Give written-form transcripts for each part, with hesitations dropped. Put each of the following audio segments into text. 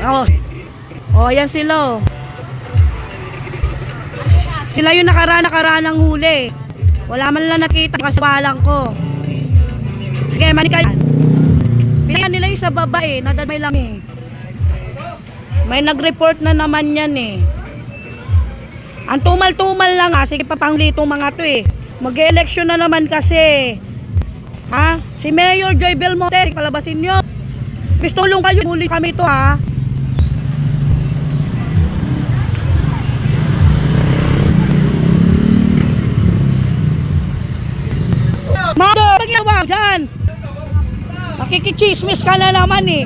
Oh. Oh, yan sila. Oh. Sila yung nakaraan ng huli. Wala man lang nakita kasi walang ko. Sige, manika. Pilihan nila yung sa baba eh. Nadamay lang eh. May nag-report na naman yan eh. Ang tumal-tumal lang ah. Sige, papangli itong mga to eh. Mag-election na naman kasi. Ha? Si Mayor Joy Belmonte, palabasin nyo. Pistulong kayo. Huli kami to ha. Mother, magyawa dyan. Makikichismis ka na naman eh.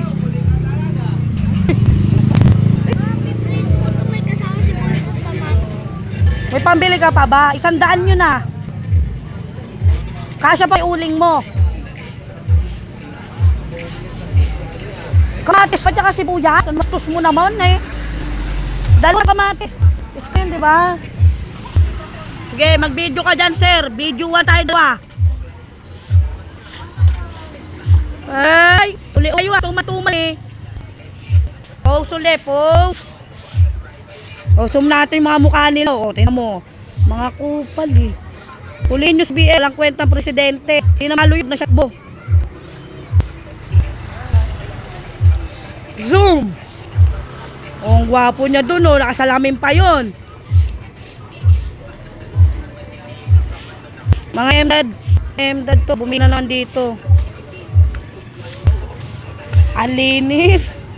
May pambili ka pa ba? 100 nyo na. Kasya pa yung uling mo. Kamatis pa tsaka sibuyas. Mastos mo naman eh. Dalawang kamatis. Iskin, di ba? Sige, mag-video ka dyan, sir. Video 1 tayo dua. Ay, uli-uli wa tumatumal eh. Pause ulit, pause. O, zoom natin yung mga mukha nila. O, tingnan mo. Mga kupal eh. Huliin nyo sa BL ang kwentang presidente. Hindi na maluyog na syakbo. Zoom! O, ang gwapo niya dun o. Nakasalamin pa yon. Mga emdad to. Bumina naman dito. Ang linis.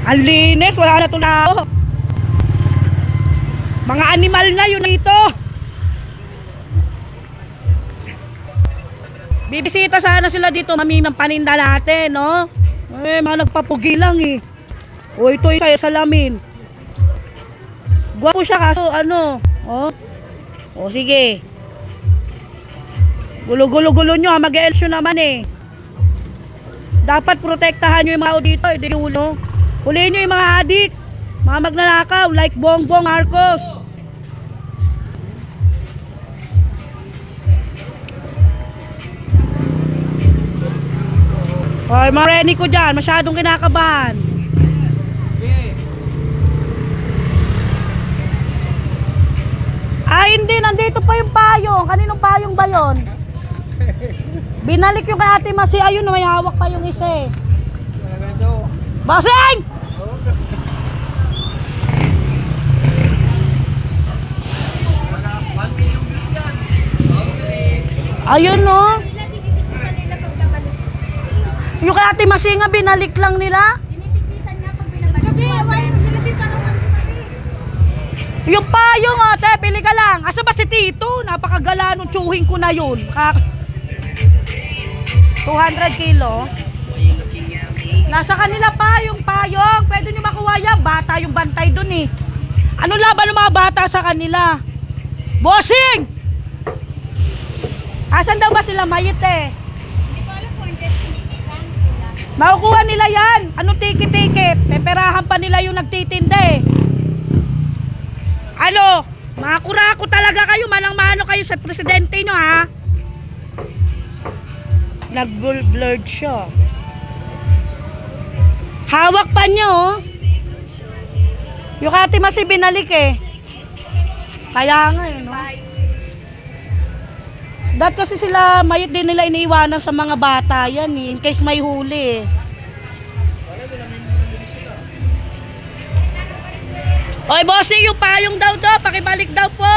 Ang linis, wala na tulao. Mga animal na yun dito. Bibisita sana sila dito, maminang paninda natin, no? Eh, mga nagpapugi lang eh. O, ito yung sa'yo salamin. Gwapo siya kaso, ano? O, sige. Gulo-gulo-gulo nyo, mag-eleksyon naman eh. Dapat protektahan nyo yung mga tao dito, hindi ulo. Huliin nyo yung mga adik, mga magnanakaw, like Bongbong Marcos. Hoy, mga reni ko dyan, masyadong kinakabahan. Ay, hindi, nandito pa yung payong. Kaninong payong ba yun? Binalik yung kay Ate Masi, ayun, may hawak pa yung isa eh. Basing! Ayun no. Yung kay Ate Masi nga, binalik lang nila. Yung payong ate, pili ka lang. Asa ba si Tito? Napakagala nung tsuhin ko na yun. 200 kilo. Nasa kanila pa yung payong. Pwede nyo makuha yan. Bata yung bantay dun eh. Ano laban ng mga bata sa kanila? Bossing! Asan daw ba sila mayit eh? Makukuha nila yan. Ano ticket-ticket? Peperahan pa nila yung nagtitinda eh. Ano? Mga kurako talaga kayo. Manang-mano kayo sa presidente nyo ha. Nag-blurred siya. Hawak pa niya oh. Yung Ate Masi binalik eh. Kaya nga eh no. Dahil kasi sila mayit din nila iniiwanan sa mga bata yan eh. In case may huli eh. Oy bossing, yung payong daw to, pakibalik daw po.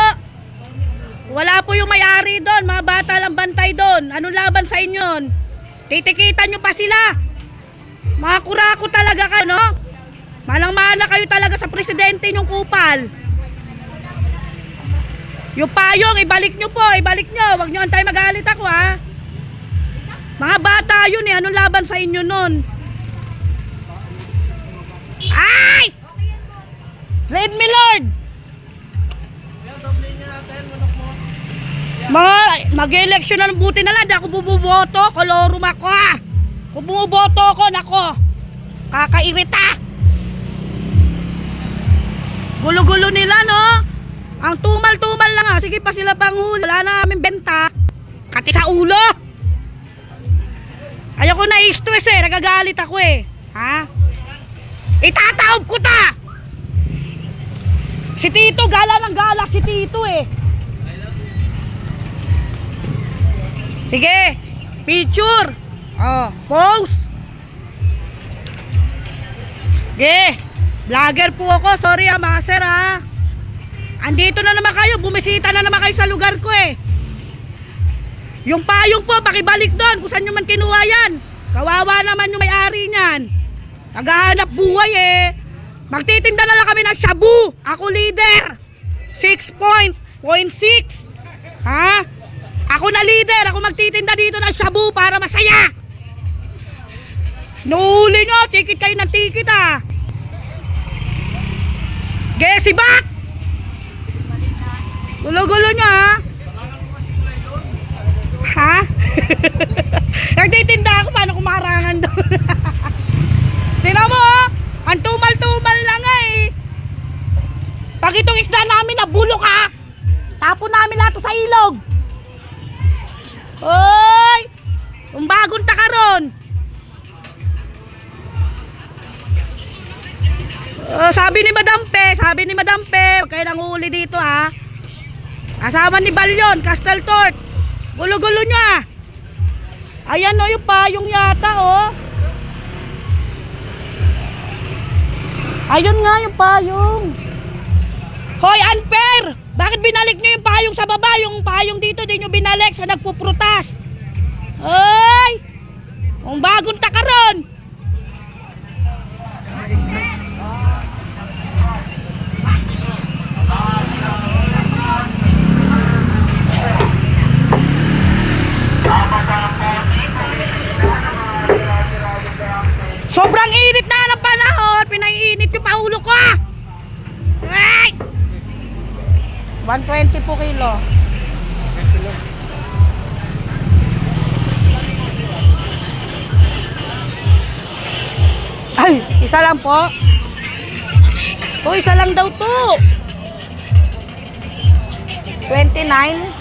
Wala po yung may-ari doon, mga bata lang bantay doon. Anong laban sa inyo? Titikitan nyo pa sila. Mga kurako talaga kayo, no? Manang-mana kayo talaga sa presidente nyong kupal. Yung payong, ibalik nyo po, ibalik nyo. Huwag nyo antay magalit ako, ha? Mga bata yun eh, anong laban sa inyo nun? Ay! Lead me, Lord! Mag-election na ng buti na lang. Di ako bumuboto. Kolorum ako, ha? Kung bumuboto ako, nako. Kakairita. Gulo-gulo nila, no? Ang tumal-tumal lang, ha? Sige pa sila panghuli. Wala na aming benta. Kati sa ulo. ako na-stress eh. Nagagalit ako eh. Ha? Itataob ko ta! Si Tito, gala ng gala si Tito eh. Sige, picture. Oh, pose. Sige, vlogger po ako. Sorry mga sir ha. Andito na naman kayo, bumisita na naman kayo sa lugar ko eh. Yung payong po, pakibalik doon kung saan nyo man kinuha yan. Kawawa naman yung may-ari niyan. Naghahanap buhay eh. Magtitinda na lang kami ng shabu. Ako leader. 6.6. Ha? Ako na leader. Ako magtitinda dito ng shabu para masaya. Nuhuli nyo. Tikit kayo ng tikit ha. Gesi back. Gulo-gulo nyo ha. Ha? Nagtitinda ako. Paano kumarangan doon? Tingnan mo oh. Ang tumal-tumal lang eh. Pag itong isda namin nabulok ha, tapon namin lahat sa ilog. Hoy! Yung bagong takaron. Sabi ni Madam Pe, huwag kayo nang uhuli dito ha. Kasama ni Balyon, Castle Tort. Gulo-gulo nyo ha. Ayan o, yung payong yata o. Ayun nga yung payong. Hoy, unfair! Bakit binalik nyo yung payong sa baba? Yung payong dito, di nyo binalik sa nagpuprutas. Hoy! Ang bagong takaron. Sobrang init na ng panahon. Pinaiinit yung paulo ko. Ay! 120 po kilo. Ay, isa lang po. Isa lang daw to. 29.